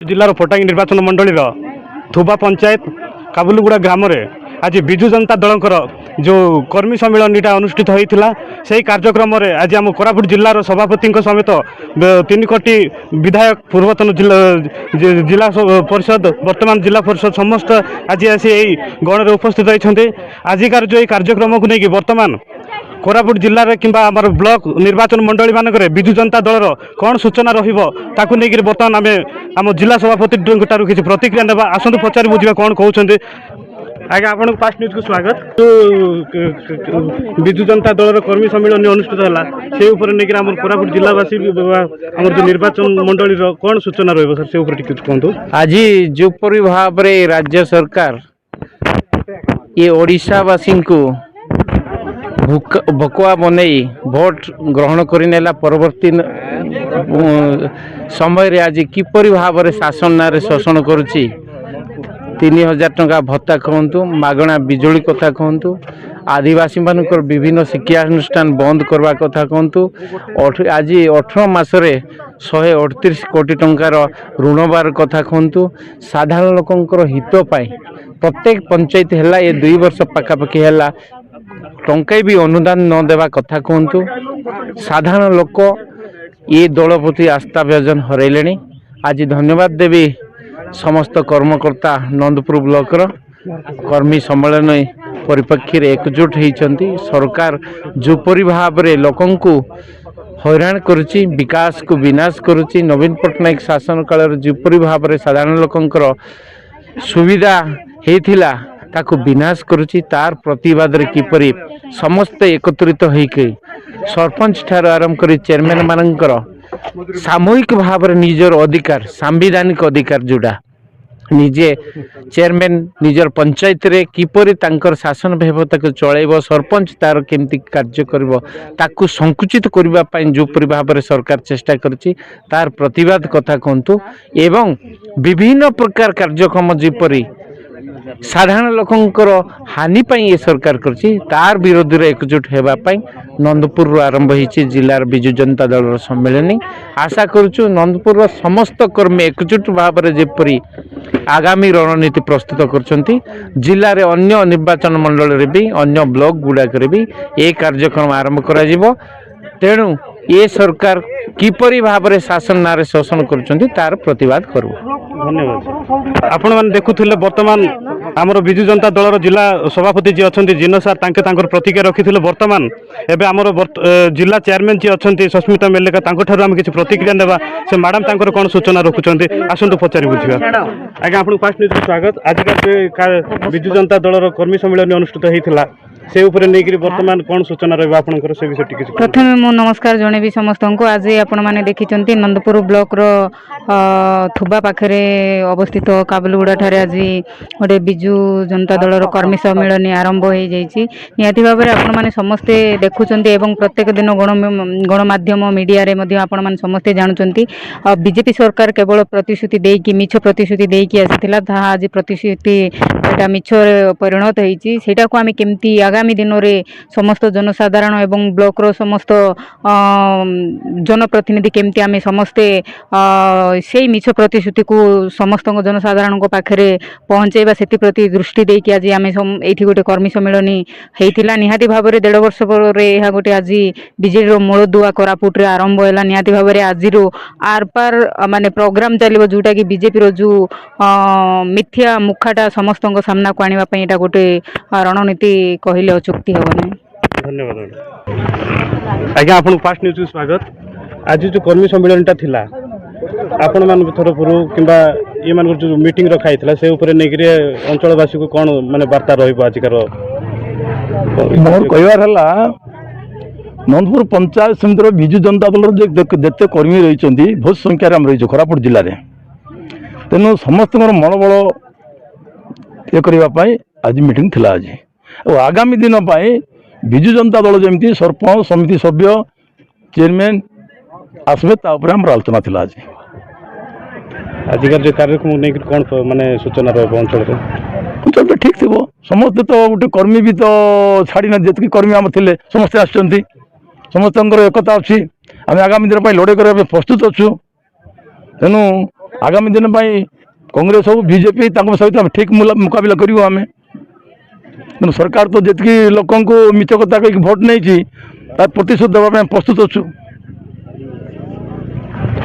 जिलार फटांगी निर्वाचन मंडल थुबा पंचायत काबुलुगुड़ा ग्राम आज विजु जनता दलकर जो कर्मी सम्मेलन अनुष्ठित होता से कार्यक्रम आज आम कोरापुट जिलार सभापति समेत 3 कोटी विधायक पूर्वतन जिला परिषद वर्तमान जिला परिषद समस्त आज आसी गण में उपस्थित होती आजिकार जो कार्यक्रम को लेकिन वर्तमान कोरापुट जिले में किंबा आम ब्लॉक निर्वाचन मंडली मानक विजु जनता दलर कौन सूचना रही नहीं बर्तमान आम आम जिला सभापति किसी प्रतिक्रिया ना आसतु पचारि बुझा कौन कहते आज्ञा आप फास्ट न्यूज को स्वागत। विजु जनता दलर कर्मी सम्मेलन अनुष्ठित है से नहीं कोरापुट जिलावासी आम जो निर्वाचन मंडली कौन सूचना रही सर से कहतु आज जोपरी भाव राज्य सरकार ये ओडिशावासी को भकुआ बनई भोट ग्रहण करनेला परवर्ती समय आज किपरि भाव शासन ना शोषण करुच्ची 3000 टंका भत्ता कहतु मागणा बिजुली कथा कहतु आदिवासी मानकर विभिन्न शिक्षानुष्ठान बंद करवा कथा कहतु आज 18 मासरे 138 कोटी टंकार ऋणबार कथा कहतु साधारण लोकंकर हित पाई प्रत्येक पंचायत है ये 2 वर्ष पाखापाखि है टंका भी अनुदान न देवा कथा कहतु साधारण लोक ये दल प्रति आस्था व्यजन हरैले। आज धन्यवाद देवी समस्त कर्मकर्ता नंदपुर ब्लॉक कर्मी सम्मेलन परिप्रेक्षी एकजुट होती सरकार जोपरी भाव लोकं को हैरान करुच्ची विकास को विनाश करुच्ची नवीन पट्टनायक शासन काल जोपरी भाव साधारण लोकंकर सुविधा होता ताको विनाश करुच्ची तार प्रतिवाद रे किपरि समस्त एकत्रित होइके सरपंच ठार आरंभ कर चेयरमैन मानकर सामूहिक भाव निजर अधिकार सांविधानिक अधिकार जोड़ा निजे चेयरमैन निजर पंचायत रे किपरि तांकर शासन व्यवस्था को चलैब सरपंच तार केमती कार्य करिवो ताकू संकुचित करबा पई जोपरि भाव सरकार चेष्टा करछि तार प्रतिवाद कथा कहतु एवं विभिन्न प्रकार कार्यक्रम जेपरि साधारण लोकंकर हानि पाई ये सरकार करछि तार विरोध रे एकजुट हेबा पाई नंदपुर आरंभ होइछि जिलार विजु जनता दल सम्मेलन आशा करूछु नंदपुर समस्त कर्मी एकजुट भाव रे जेपरि आगामी रणनीति प्रस्तुत करछंती जिल्ला रे अन्य निर्वाचन मंडल रे भी अन्य ब्लॉक गुडा करे भी ए कार्यक्रम आरंभ करा जिवो तेणु ये सरकार किपरि भाव रे शासन नारे शोषण करछंती तार प्रतिवाद करू। धन्यवाद। आपण मैंने देखुले बर्तमान आमर विजु जनता दलर जिला सभापति जी अच्छा जिन सार तांकर प्रतिक्रिया रखी बर्तमान एवं आमर जिला चेयरमैन जी अच्छा सस्मिता मेलेका आम किसी प्रतिक्रिया ना से मैडम तांकर कौन सूचना रखुंट आसतु पचारि बुझा आज्ञा आप फास्ट न्यूज स्वागत। आजिका विजु जनता दलर कर्मी सम्मेलन अनुष्ठित होता से उपरे नहीं बर्तमान कौन सूचना रही आपंकर से विषय टिके प्रथम मु नमस्कार जनइबी समस्त को आज आपण मैंने देखिं नंदपुर ब्लॉक रो थुबा पाखे अवस्थित काबुलुगुड़ा ठारे आज गोटे विजु जनता दलर कर्मी सम्मेलन आरंभ हो जाइए निहाती भाव में आपण मैंने समस्ते देखुंत एवं प्रत्येक दिन गणमाध्यम मीडिया रे मध्य आपण मैंने समस्ते जानुंट बीजेपी सरकार केवल प्रतिश्रुति देकी मिछ प्रतिश्रुति देकी आसीथिला ताहा आज प्रतिश्रुति एटा मिछ परिणत होईची सेटा को आमे केमती आगामी दिन में समस्त जनसाधारण एवं ब्लॉक रो समस्त जनप्रतिनिधि केमती आमे समस्ते से मिछ प्रतिश्रुति को समस्त जनसाधारण पाखे पहुँचेबा से प्रति दृष्टि देकी आज आमे एठी गोटे कर्मी सम्मेलन होता निहाती भाव में 1.5 वर्ष पर यह गोटे आज बीजेडी रो मूलदुआ कोरापुट रे आरंभ है निहाती भाव में आज आर पार माने प्रोग्राम चलो जोटा कि बीजेपी रो जो मिथ्या मुखाटा समस्त सामना को आने एटा गोटे रणनीति कहले अचुक्ति हम ना। धन्यवाद आज्ञा आप फास्ट न्यूज स्वागत। आज जो कर्मी सम्मेलन थिला आपण मान तरफ किंबा ये मान जो मीटिंग रखाई से ऊपर नहीं अंचलवासी को कौन माने वार्ता रहिबो आजिकार मोर कहवार हला नंदपुर पंचायत समिति विजु जनता दल जिते कर्मी रही बहुत संख्यार आम रही कोरापुट जिले में तेणु समस्त मनोबल ये करने आज मीटिंग थिला आज और आगामी दिन विजु जनता दल जमी सरपंच समिति सभ्य चेयरमैन आसबे आम आलोचना थिला आज आजिकार जो कार्यक्रम नहीं कौन माने सूचना रही अंचल तो ठीक थी समस्ते तो गोटे कर्मी भी तो छाड़ी ना जी कर्मी आम थे समस्ते आसुँच समस्त एकता अच्छी आम आगामी दिन लड़ाई करने प्रस्तुत अच्छु तेणु ଆଗାମୀ ଦିନ ପାଇଁ କଂଗ୍ରେସ ହଉ ବିଜେପି ତାଙ୍କ ସହିତ ଠିକ୍ ମୁକାବିଲା କରିବୁ ଆମେ। ତେଣୁ ସରକାର ତ ଯେତିକି ଲୋକଙ୍କୁ ମିଛ କଥା କହିକି ଭୋଟ ନେଇଛି ତାର ପ୍ରତିଶୋଧ ଦେବା ପାଇଁ ପ୍ରସ୍ତୁତ ଅଛୁ।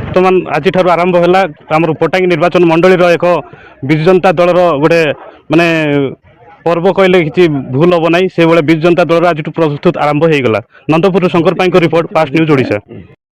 ବର୍ତ୍ତମାନ ଆଜିଠାରୁ ଆରମ୍ଭ ହେଲା ଆମର ପଟାଙ୍ଗୀ ନିର୍ବାଚନ ମଣ୍ଡଳୀର ଏକ ବିଜୁ ଜନତା ଦଳର ଗୋଟେ ମାନେ ପର୍ବ କହିଲେ କିଛି ଭୁଲ ହେବ ନାହିଁ। ସେଇଭଳିଆ ବିଜୁ ଜନତା ଦଳର ଆଜିଠୁ ପ୍ରସ୍ତୁତ ଆରମ୍ଭ ହୋଇଗଲା। ନନ୍ଦପୁରରୁ ଶଙ୍କର ପାଇଙ୍କ ରିପୋର୍ଟ, ଫାଷ୍ଟ ନ୍ୟୁଜ୍ ଓଡ଼ିଶା।